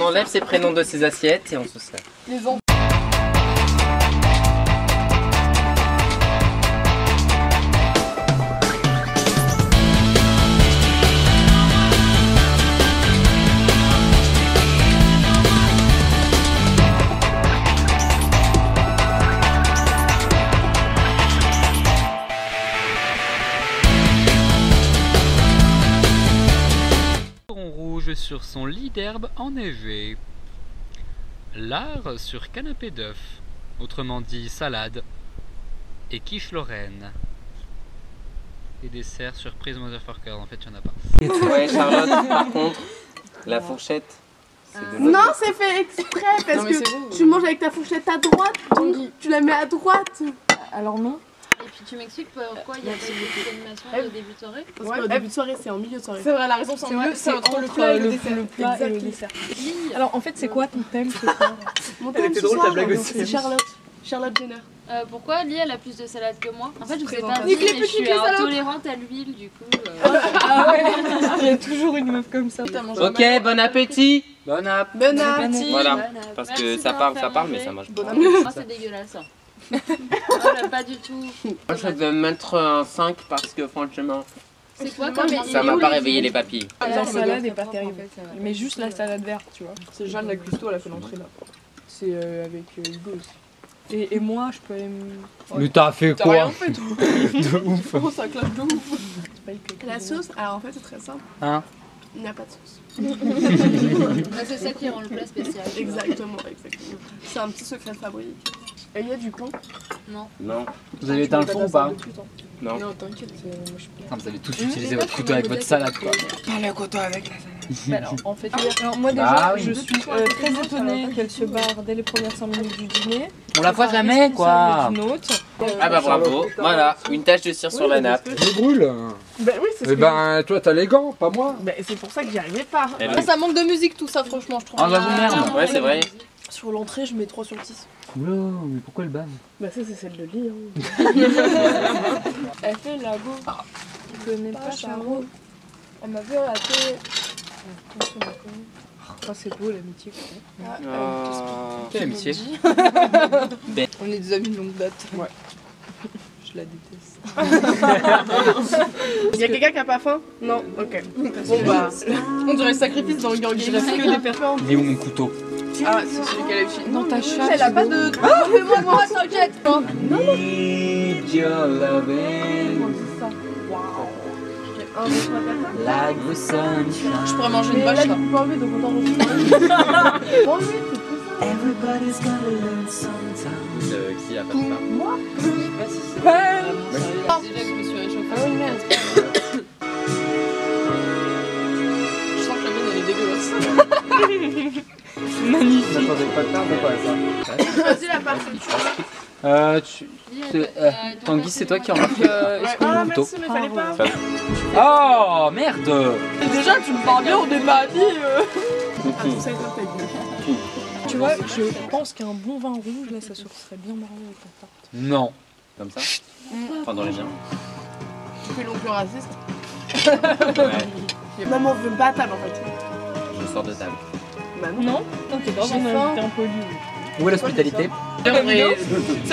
enlève ces prénoms de ces assiettes et on se sert. Les enfants. Rouge sur son lit d'herbe enneigée. Lard sur canapé d'œuf, autrement dit salade. Et quiche Lorraine. Et dessert surprise motherfucker, en fait il n'y en a pas. Ouais Charlotte, par contre, la fourchette, c'est de l'autre. Non, c'est fait exprès parce que tu manges avec ta fourchette à droite, donc tu la mets à droite. Alors non. Et puis tu m'expliques pourquoi il y a pas eu d'animation au début de soirée? Parce qu'au début de soirée, c'est en milieu de soirée. C'est vrai, la raison c'est en milieu, c'est entre le plat et le dessert. Alors en fait, c'est quoi ton thème ce soir? Mon thème ce soir, c'est Charlotte. Charlotte Jenner. Pourquoi Lee elle a plus de salade que moi? En fait je vous ai pas Nique dit, les mais je suis petites salades. intolérante à l'huile du coup. Ah ouais, il y a toujours une meuf comme ça. Ok, bon appétit. Bon appétit. Bon appétit. Voilà, parce que ça parle, mais ça marche pas. Ah c'est dégueulasse. Voilà, pas du tout. Moi je vais mettre un 5 parce que franchement, C'est quoi comme ça m'a pas réveillé les papilles. La salade est pas terrible. Mais juste la salade verte, tu vois. C'est Jeanne la cuistot, elle a fait l'entrée là. C'est avec Hugo aussi. Et moi, je peux aller me... Mais t'as fait T'as quoi? rien fait, toi. De ouf. Oh, ça claque de ouf. La sauce, alors en fait, c'est très simple. Hein? Il n'y a pas de sauce. C'est ça qui rend le plat spécial. Exactement. C'est un petit secret de fabrique. Et il y a du con? Non. Non. Vous avez éteint le four ou pas? Non. Non, t'inquiète, moi je peux. Putain, vous avez tous utilisé votre couteau avec votre salade quoi. Pas le couteau avec la salade. Alors, en fait, alors, moi déjà, Bah oui. je suis très étonnée qu'elle se barre dès les premières 5 minutes du dîner. On la voit jamais quoi. D'une autre. Ah bah bravo, voilà, une tache de cire sur la nappe. Je brûle. Ben oui, c'est ce Eh que ben, toi, t'as les gants, pas moi. Ben, c'est pour ça que j'y arrivais pas. Eh Ah, oui. ça manque de musique tout ça, franchement, je trouve. Ah j'avoue merde. Ouais, c'est vrai. Sur l'entrée, je mets 3 sur 10. Oula, mais pourquoi le bave? Bah ça, c'est celle de Lee. Elle fait la go. Je connais pas Charo. Elle m'a vu rater. Oh, c'est beau l'amitié. Quelle amitié. On est des amis de longue date. Ouais. Je la déteste. Il y a quelqu'un qui a pas faim? Non. Ok. Bon bah, On dirait le sacrifice dans le gang. Il reste que des personnes. Il est où mon couteau? Ah, c'est celui qu'elle a eu. Non, ta chatte. elle a pas de... Moi, t'inquiète. Need your loving like the sunshine. Je pourrais manger une vache là. Pas envie de autant Everybody's gotta learn sometime. Qui a pas faim? Moi? Déjà que je me suis réchauffée. Je sens que la mienne elle est dégueulasse. Magnifique. N'attendez pas de tard, c'est quoi ça? Vas-y, la partie. Tanguy, c'est toi qui en marque. Ah, couteau. merci, mais fallait pas. Oh merde! Déjà, tu me parles bien, on est pas amis. Ah, tout ça est dans ta gueule. Tu vois, je pense qu'un bon vin rouge là, ça serait bien marrant avec la tarte. Non. Comme ça? Enfin, dans les biens. Tu fais l'oncle raciste. Ouais, Maman veut me battre à table en fait. je sors de table. Bah non. Non, t'es dans un invité impoli. Où est l'hospitalité? Ça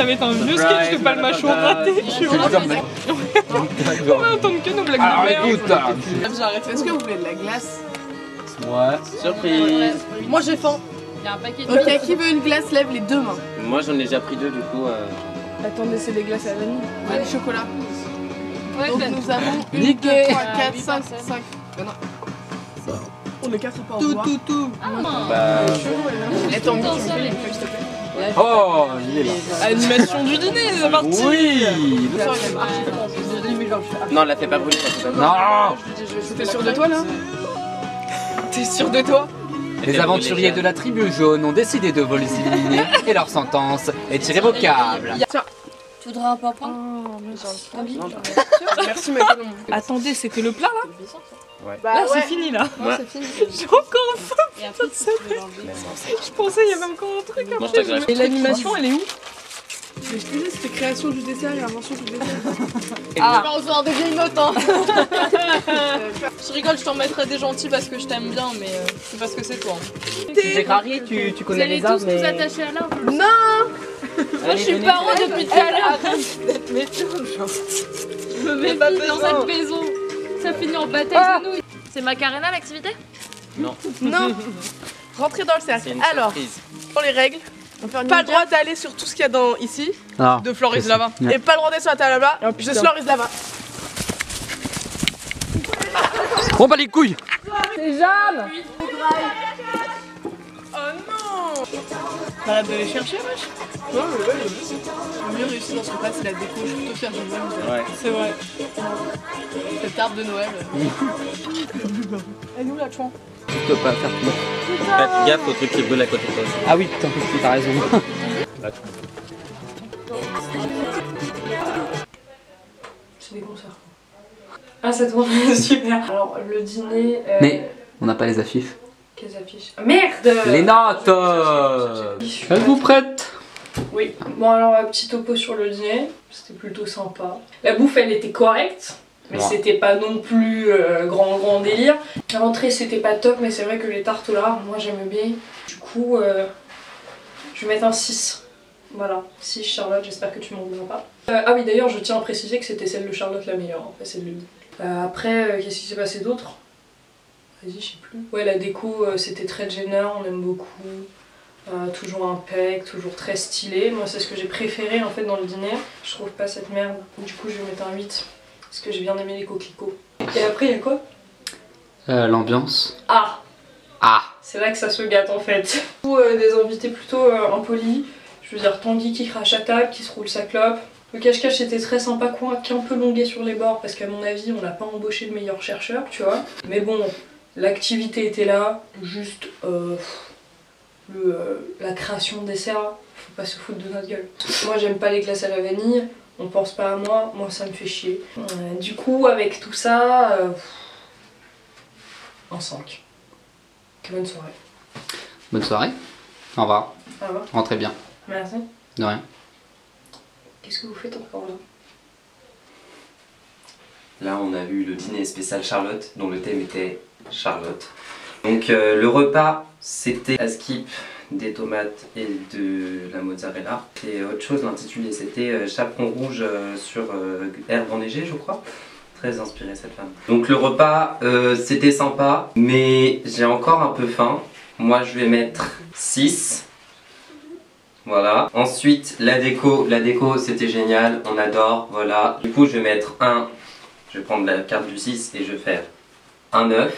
va être un vieux sketch de palmachon raté. Je vois. On va entendre que nos blagues Alors de merde. écoute! J'arrête. Est-ce que vous voulez de la glace? Ouais. Surprise! Moi j'ai faim. Il y a un paquet de Ok, qui veut une glace lève les deux mains. Moi j'en ai déjà pris 2 du coup. Attendez, c'est des glaces à la vanille. Allez, chocolat. Ouais, Donc ben, nous avons 1, 2, Niqué. 3, 4, huit 5, personnes. 5. Ben non. On est 4 pas au Tout, revoir. tout. Bah. Attends, potentiel. Oh, il est là. Animation du dîner, c'est parti. Oui! Non, la fais pas brûler, la fais pas brûler. Non! T'es sûr de toi là? T'es sûr de toi? Les aventuriers de la tribu jaune ont décidé de voler les éliminer et leur sentence est irrévocable. Tu voudrais un pain? Merci, mais pas non. Attendez, c'était le plat là? Bah Là, ouais. c'est fini là. Ouais. J'ai encore faim. Et après, tu peux l'enlever. Je pensais il y avait encore un truc Moi, je après. t'agresse. Et l'animation, elle est où? Mais je te dis, c'était création du dessert et invention du dessert. Ah, on se rend des vieilles notes hein. Je rigole, je t'en mettrai des gentils parce que je t'aime bien, mais c'est parce que c'est toi. C'est Harry, tu connais les arbres, mais... Vous attachez à l'arbre. Non. Moi je suis paro depuis tout à l'heure. Arrête d'être genre. Je me mets pas dans cette maison. Ça finit en bataille de nouilles. C'est Macarena l'activité? Non. Rentrez dans le cercle. Alors, surprise. pour les règles, pas le droit d'aller sur tout ce qu'il y a dans ici, Non. De Floris Lavin. et pas le droit d'être sur la table là-bas. Je suis Floris là-bas. Bon bah les couilles. C'est Jeanne. Oh non. T'arrêtes de les chercher, wesh? Non, mais ouais, le mieux réussi dans ce repas, c'est la déco. Je suis plutôt fière de moi. Ouais. C'est vrai. Cette arbre de Noël. Elle est où la chouan? Tu dois pas faire tout. Faites gaffe au truc qui brûle à côté de toi. Ah oui, putain, t'as raison. C'est des concerts. Ah, ça tourne super. Alors, le dîner. Mais on n'a pas les affiches. Quelles affiches? Ah, merde! Les notes. Êtes-vous prête? Oui. Bon, alors, un petit topo sur le dîner. C'était plutôt sympa. La bouffe, elle était correcte. Mais Ouais. c'était pas non plus grand délire. L'entrée c'était pas top, mais c'est vrai que les tartes au lard, moi j'aime bien. Du coup, je vais mettre un 6. Voilà, 6 Charlotte, j'espère que tu m'en voudras pas. Ah oui, d'ailleurs, je tiens à préciser que c'était celle de Charlotte la meilleure, en fait, c'est le après, qu'est-ce qui s'est passé d'autre? Vas-y, je sais plus. Ouais, la déco, c'était très Jenner, on aime beaucoup. Toujours impec, toujours très stylé. Moi, c'est ce que j'ai préféré en fait dans le dîner. Je trouve pas cette merde. Du coup, je vais mettre un 8. Parce que j'ai bien aimé les coquelicots. Et après, il y a quoi? L'ambiance. Ah! Ah! C'est là que ça se gâte en fait. Des invités plutôt impolis. Je veux dire, Tanguy qui crache à table, qui se roule sa clope. Le cache-cache était très sympa, quoiqu'un peu longué sur les bords, parce qu'à mon avis, on n'a pas embauché le meilleur chercheur, tu vois. Mais bon, l'activité était là, juste la création de dessert, faut pas se foutre de notre gueule. Moi, j'aime pas les glaces à la vanille. On pense pas à moi ça me fait chier. Du coup, avec tout ça, un 5. Bonne soirée. Bonne soirée. Au revoir. Au revoir. Rentrez bien. Merci. De rien. Qu'est-ce que vous faites encore là? Là, on a eu le dîner spécial Charlotte, dont le thème était Charlotte. Donc, le repas, c'était à skip des tomates et de la mozzarella. Et autre chose, l'intitulé, c'était Chaperon rouge sur herbe enneigée, je crois. Très inspirée cette femme. Donc, le repas, c'était sympa, mais j'ai encore un peu faim. Moi, je vais mettre 6. Voilà. Ensuite, la déco c'était génial, on adore, voilà. Du coup, je vais mettre je vais prendre la carte du 6 et je vais faire un 9.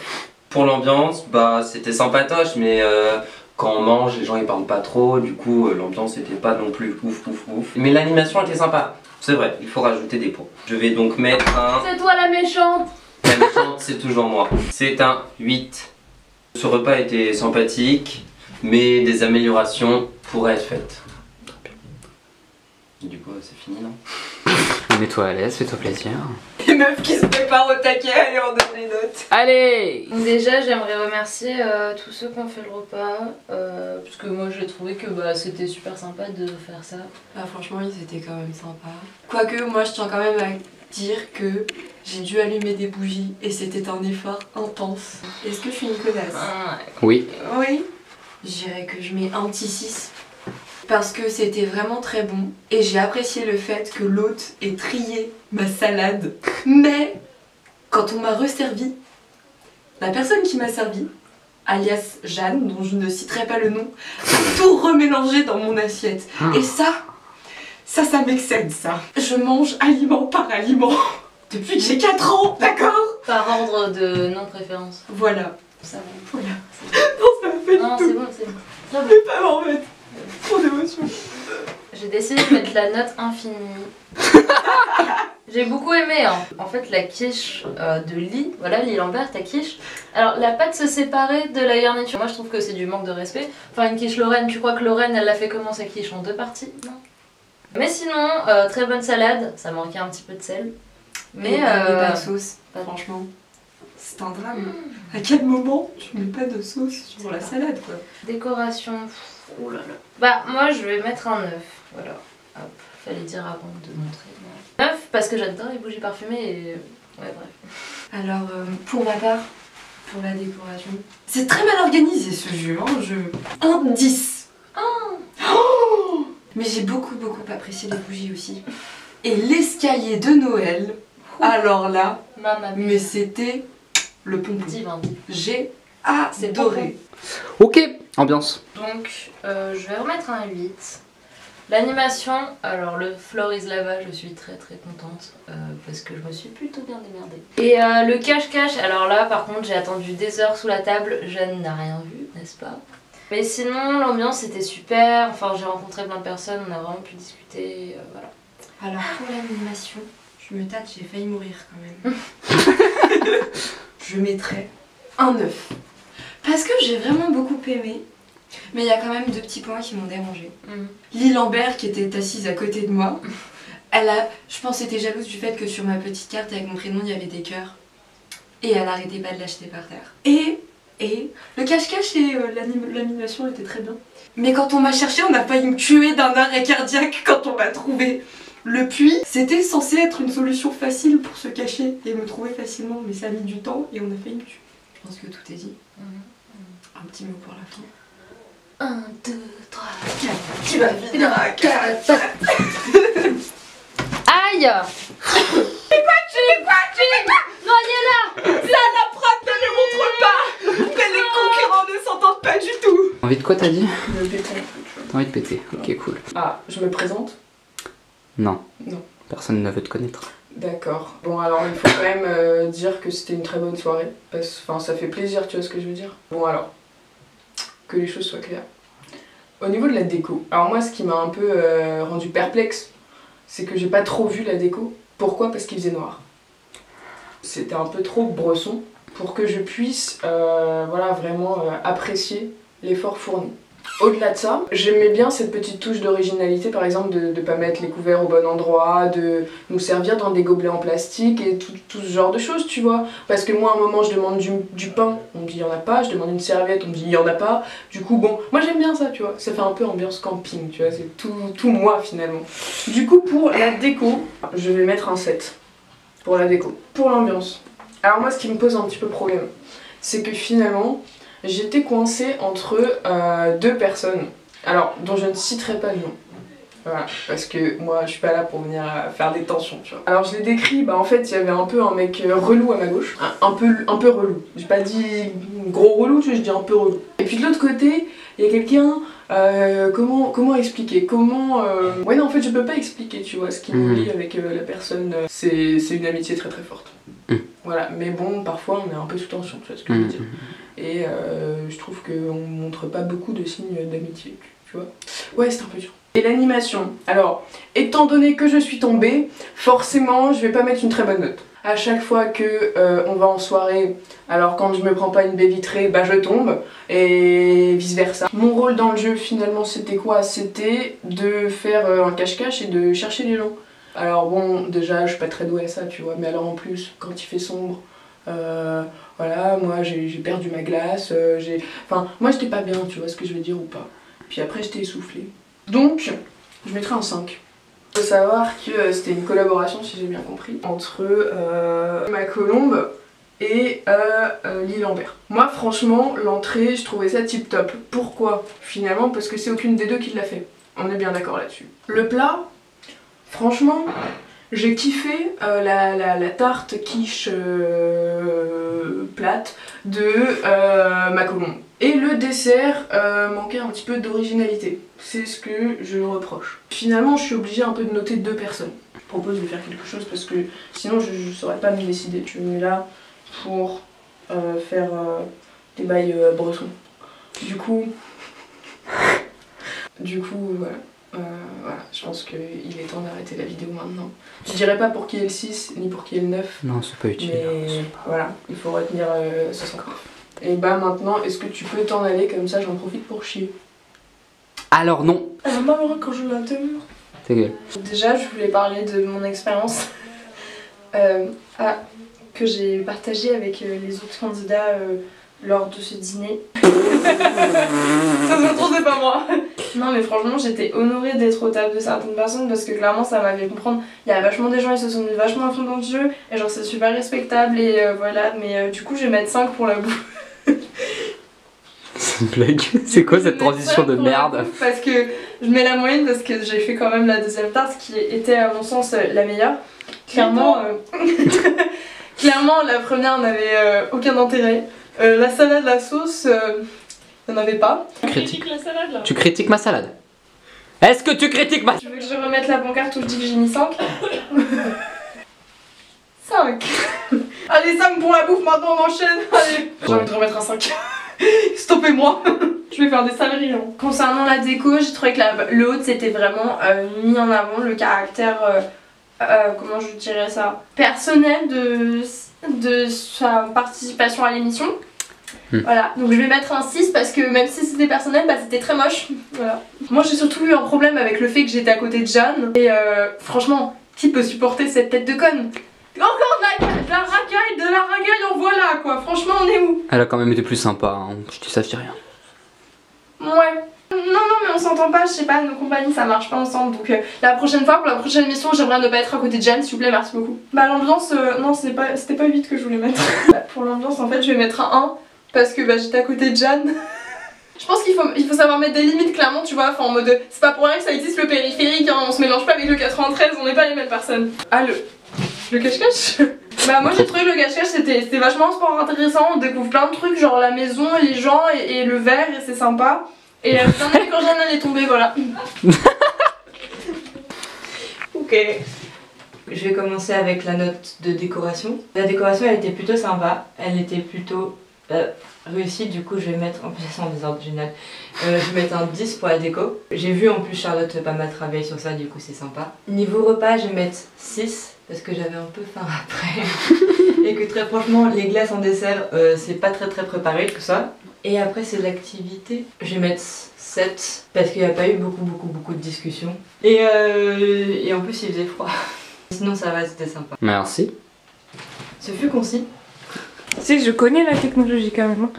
Pour l'ambiance, bah c'était sympatoche, mais quand on mange, les gens ils parlent pas trop, du coup l'ambiance était pas non plus ouf. Mais l'animation était sympa, c'est vrai, il faut rajouter des points. Je vais donc mettre un... C'est toi la méchante! La méchante, c'est toujours moi. C'est un 8. Ce repas était sympathique, mais des améliorations pourraient être faites. Du coup, c'est fini, non? Mets-toi à l'aise, fais-toi plaisir. Les meufs qui se préparent au taquet, allez on donne les notes. Allez! Donc déjà j'aimerais remercier tous ceux qui ont fait le repas parce que moi j'ai trouvé que c'était super sympa de faire ça. Ah franchement oui c'était quand même sympa. Quoique moi je tiens quand même à dire que j'ai dû allumer des bougies et c'était un effort intense. Est-ce que je suis une connasse? Oui. Oui. Je dirais que je mets un petit 6. Parce que c'était vraiment très bon et j'ai apprécié le fait que l'hôte ait trié ma salade. Mais quand on m'a resservi, la personne qui m'a servi, alias Jeanne, dont je ne citerai pas le nom, a tout remélangé dans mon assiette. Et ça m'excède ça. Je mange aliment par aliment depuis que j'ai 4 ans, d'accord? Par ordre de non-préférence. Voilà. Ça va. Voilà. Non, ça m'a fait Non, du c'est tout. bon, c'est bon. Je vais pas m'en remettre. Trop d'émotion. J'ai décidé de mettre la note infinie. J'ai beaucoup aimé hein. En fait la quiche de Lee, voilà Lee Lambert, ta quiche. Alors la pâte se séparait de la garniture. Moi je trouve que c'est du manque de respect. Enfin une quiche Lorraine, tu crois que Lorraine elle l'a fait comment sa quiche? En 2 parties? Non. Mais sinon, très bonne salade, ça manquait un petit peu de sel. Mais pas de sauce, franchement. C'est un drame. À quel moment tu mets pas de sauce sur la salade quoi? Décoration, oh là là. Bah moi je vais mettre un 9, voilà. Hop. fallait dire avant de montrer. 9 parce que j'adore les bougies parfumées et... Ouais, bref. Alors, pour ma part, pour la décoration, c'est très mal organisé ce jeu, hein, un 10. Oh, mais j'ai beaucoup apprécié les bougies aussi. Et l'escalier de Noël, alors là, mais c'était le pompon. J'ai adoré. Ok, ambiance. Donc, je vais remettre un 8. L'animation, alors le Floor is Lava, je suis très contente parce que je me suis plutôt bien démerdée. Et le cache-cache, alors là par contre j'ai attendu des heures sous la table, Jeanne n'a rien vu, n'est-ce pas? Mais sinon l'ambiance était super, enfin j'ai rencontré plein de personnes, on a vraiment pu discuter, voilà. Alors pour l'animation, je me tâte, j'ai failli mourir quand même. Je mettrais un 9. Parce que j'ai vraiment beaucoup aimé. Mais il y a quand même 2 petits points qui m'ont dérangé. Lily Lambert qui était assise à côté de moi, je pense était jalouse du fait que sur ma petite carte avec mon prénom il y avait des cœurs. Et elle arrêtait pas de l'acheter par terre. Et le cache-cache et l'animation étaient très bien. Mais quand on m'a cherché, on a failli me tuer d'un arrêt cardiaque quand on m'a trouvé. Le puits, c'était censé être une solution facile pour se cacher et me trouver facilement, mais ça a mis du temps et on a failli me tuer. Je pense que tout est dit. Un petit mot pour la fin. 1, 2, 3, 4. Tu vas finir à 4. Aïe. C'est quoi non, il est là. Ça l'apprête, ne le montre pas. Mais les concurrents ne s'entendent pas du tout. Envie de quoi t'as dit? Le péter. T'as envie de péter, ok cool. Ah, je me présente? Non. Non. Personne ne veut te connaître. D'accord. Bon alors il faut quand même dire que c'était une très bonne soirée. Enfin ça fait plaisir, tu vois ce que je veux dire. Bon alors, que les choses soient claires. Au niveau de la déco, alors moi ce qui m'a un peu rendu perplexe, c'est que j'ai pas trop vu la déco. Pourquoi? Parce qu'il faisait noir. C'était un peu trop bresson pour que je puisse voilà, vraiment apprécier l'effort fourni. Au-delà de ça, j'aimais bien cette petite touche d'originalité, par exemple de pas mettre les couverts au bon endroit, de nous servir dans des gobelets en plastique et tout ce genre de choses, tu vois. Parce que moi, à un moment, je demande du pain, on me dit il y en a pas, je demande une serviette, on me dit il y en a pas. Du coup, bon, moi j'aime bien ça, tu vois. Ça fait un peu ambiance camping, tu vois, c'est tout moi finalement. Du coup, pour la déco, je vais mettre un 7. Pour la déco. Pour l'ambiance. Alors moi, ce qui me pose un petit peu problème, c'est que finalement, j'étais coincée entre 2 personnes, alors dont je ne citerai pas le nom. Voilà, parce que moi je suis pas là pour venir faire des tensions, tu vois. Alors je l'ai décrit, bah en fait il y avait un peu un mec relou à ma gauche, un peu relou. J'ai pas dit gros relou, tu vois, je dis un peu relou. Et puis de l'autre côté, il y a quelqu'un, comment expliquer, Ouais non en fait je peux pas expliquer, tu vois, ce qui me lie avec la personne, c'est une amitié très forte. Voilà, mais bon, parfois on est un peu sous tension, tu vois ce que je veux dire. Et je trouve qu'on montre pas beaucoup de signes d'amitié, tu vois. Ouais, c'est un peu dur. Et l'animation, alors, étant donné que je suis tombée, forcément je vais pas mettre une très bonne note. À chaque fois que on va en soirée, alors quand je me prends pas une baie vitrée, bah je tombe, et vice versa. Mon rôle dans le jeu finalement c'était quoi? C'était de faire un cache-cache et de chercher les gens. Alors bon, déjà je suis pas très douée à ça, tu vois, mais alors en plus, quand il fait sombre, voilà, moi j'ai perdu ma glace, enfin, moi j'étais pas bien, tu vois ce que je veux dire ou pas. Puis après j'étais essoufflée. Donc, je mettrais un 5. Il faut savoir que c'était une collaboration, si j'ai bien compris, entre ma colombe et Lily Lambert. Moi franchement, l'entrée, je trouvais ça tip top. Pourquoi? Finalement, parce que c'est aucune des deux qui l'a fait. On est bien d'accord là-dessus. Le plat, franchement, j'ai kiffé la tarte quiche plate de ma colombe. Et le dessert manquait un petit peu d'originalité. C'est ce que je reproche. Finalement, je suis obligée un peu de noter 2 personnes. Je propose de faire quelque chose parce que sinon je ne saurais pas me décider. Je suis venue là pour faire des bails bressons. Du coup, voilà. Voilà, je pense qu'il est temps d'arrêter la vidéo maintenant. Je dirais pas pour qui est le 6 ni pour qui est le 9. Non, c'est pas utile. Mais voilà, il faut retenir 69. Et bah maintenant, est-ce que tu peux t'en aller comme ça, j'en profite pour chier? Alors non. Elle va m'avoir quand je l'interviewe. Ta gueule. Déjà, je voulais parler de mon expérience que j'ai partagée avec les autres candidats lors de ce dîner. Ça se retrouve, c'est pas moi. Non mais franchement j'étais honorée d'être au table de certaines personnes parce que clairement ça m'a fait comprendre. Il y a vachement des gens, ils se sont mis vachement à fond dans le jeu et genre c'est super respectable et voilà. Mais du coup je vais mettre 5 pour la bouffe. C'est une blague. C'est quoi cette transition de merde? Parce que je mets la moyenne parce que j'ai fait quand même la deuxième tarte qui était à mon sens la meilleure. Clairement, clairement la première n'avait aucun intérêt. La salade, la sauce, il n'y en avait pas. Tu critiques la salade là. Tu critiques ma salade. Est-ce que tu critiques ma... Tu veux que je remette la pancarte où je dis que j'ai mis 5? 5. Allez 5 pour la bouffe, maintenant on enchaîne. Allez, j'ai envie de remettre un 5. Stoppez-moi. Je vais faire des saleries. Hein. Concernant la déco, j'ai trouvé que le haut c'était vraiment mis en avant le caractère, comment je dirais ça, personnel de sa participation à l'émission. Voilà, donc je vais mettre un 6 parce que même si c'était personnel, bah c'était très moche. Voilà. Moi j'ai surtout eu un problème avec le fait que j'étais à côté de Jeanne. Et franchement, qui peut supporter cette tête de conne? Encore de la racaille, en voilà quoi. Franchement, on est où? Elle a quand même été plus sympa, hein. Je dis ça, je dis rien. Ouais. Non, mais on s'entend pas, je sais pas, nos compagnies ça marche pas ensemble. Donc la prochaine fois, pour la prochaine mission, j'aimerais ne pas être à côté de Jeanne, s'il vous plaît, merci beaucoup. Bah l'ambiance, non, c'était pas 8 que je voulais mettre. Pour l'ambiance, en fait, je vais mettre un 1 parce que bah, j'étais à côté de Jeanne. Je pense qu'il faut savoir mettre des limites, clairement, tu vois, enfin en mode, c'est pas pour rien que ça existe le périphérique, hein, on se mélange pas avec le 93, on n'est pas les mêmes personnes. Ah, le cache-cache. Bah moi j'ai trouvé le cache-cache c'était vachement un sport intéressant, on découvre plein de trucs genre la maison, les gens et le verre et c'est sympa. Et bien aimé quand Jeanne elle est tombée, voilà. Ok. Je vais commencer avec la note de décoration. La décoration elle était plutôt sympa, elle était plutôt réussie, du coup je vais mettre, en plus c'est en désordre génial, je vais mettre un 10 pour la déco. J'ai vu en plus Charlotte pas mal travailler sur ça, du coup c'est sympa. Niveau repas je vais mettre 6 parce que j'avais un peu faim après et que très franchement les glaces en dessert c'est pas très préparé tout ça. Et après c'est l'activité, je vais mettre 7 parce qu'il n'y a pas eu beaucoup de discussions et en plus il faisait froid. Sinon ça va, c'était sympa. Merci. Ce fut concis. Tu sais, je connais la technologie quand même.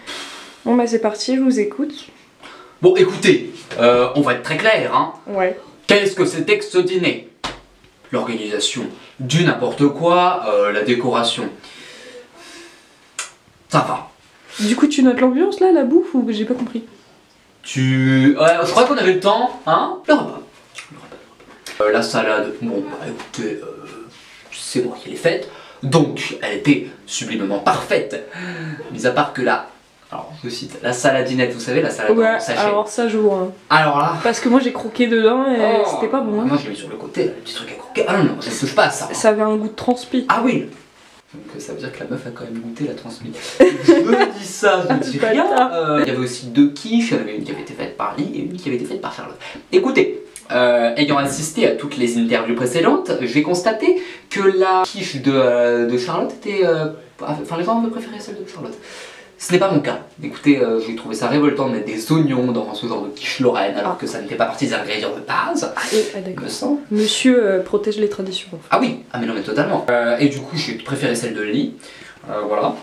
Bon bah c'est parti, je vous écoute. Bon écoutez, on va être très clair, hein. Ouais. Qu'est-ce que c'était que ce dîner? L'organisation du n'importe quoi, la décoration. Ça va. Du coup tu notes l'ambiance là, la bouffe, ou j'ai pas compris? Je crois qu'on avait le temps, hein. Le repas. La salade, bon bah écoutez, c'est moi qui l'ai faite. Donc, elle était sublimement parfaite. Mis à part que là, alors je cite, la saladinette, vous savez, la salade en sachet. Alors ça je vois. Alors là. Parce que moi j'ai croqué dedans et c'était pas bon. Hein. Moi je l'ai mis sur le côté, là, le petit truc à croquer. Ah non, ça ne touche pas à ça. Ça avait un goût de transpi. Ah oui. Donc ça veut dire que la meuf a quand même goûté la transmis. Je me dis ça, je ne dis rien. Il y avait aussi 2 quiches, il y en avait une qui avait été faite par Lee et une qui avait été faite par Charlotte. Écoutez. Ayant assisté à toutes les interviews précédentes, j'ai constaté que la quiche de Charlotte était... enfin les gens avaient préféré celle de Charlotte. Ce n'est pas mon cas. Écoutez, j'ai trouvé ça révoltant de mettre des oignons dans ce genre de quiche lorraine alors que ça ne fait pas partie des ingrédients de base. Ah d'accord. Monsieur protège les traditions. En fait. Ah oui, ah mais non mais totalement. Et du coup j'ai préféré celle de Lee. Voilà.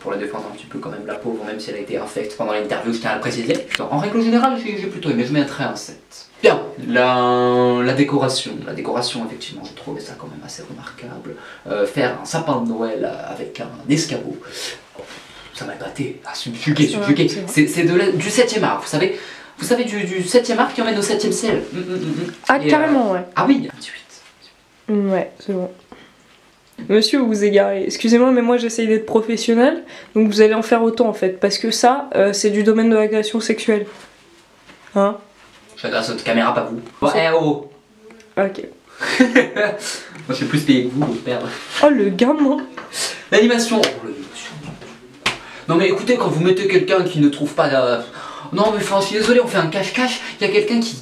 Pour la défendre un petit peu quand même la pauvre, même si elle a été infecte pendant l'interview, je tiens à le préciser. En règle générale, j'ai plutôt aimé, je mettrais un 7. Bien, la décoration, effectivement, j'ai trouvé ça quand même assez remarquable. Faire un sapin de Noël avec un escabeau, ça m'a épaté. Ah, subjugué. C'est du 7ème art, vous savez du 7ème art qui emmène au 7ème ciel. Ah, carrément, ouais. Ah oui, 18. Ouais, c'est bon. Monsieur, vous vous égarez. Excusez-moi, mais moi j'essaye d'être professionnelle, donc vous allez en faire autant en fait, parce que ça, c'est du domaine de l'agression sexuelle. Hein? J'agresse votre caméra, pas vous. Oh, eh oh. Ok. Moi je suis plus payé que vous, merde. Oh le gamin. L'animation. Non mais écoutez, quand vous mettez quelqu'un qui ne trouve pas la... Non mais enfin, je suis désolé, on fait un cache-cache, il y a quelqu'un qui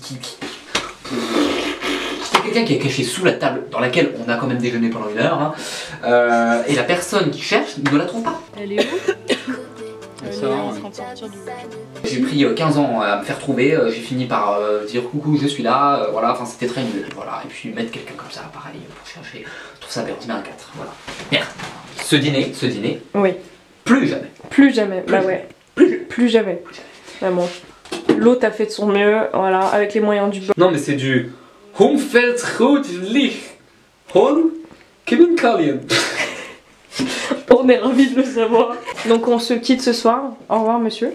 est caché sous la table dans laquelle on a quand même déjeuné pendant 1 heure, hein. Et la personne qui cherche ne la trouve pas. Elle est où? J'ai pris 15 ans à me faire trouver, j'ai fini par dire coucou je suis là, voilà, enfin c'était très nul, voilà, et puis mettre quelqu'un comme ça, pareil, pour chercher, je trouve ça bien, on met un 4, voilà. Merde, ce dîner, oui. plus jamais. Plus jamais, bah ouais, plus jamais. Vraiment. L'autre a fait de son mieux, voilà, avec les moyens du bord. Non, mais c'est du Umfeldroutlicht Hon Chemikalien. On est ravis de le savoir. Donc on se quitte ce soir. Au revoir monsieur.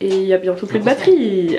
Et il y a bientôt plus de batterie.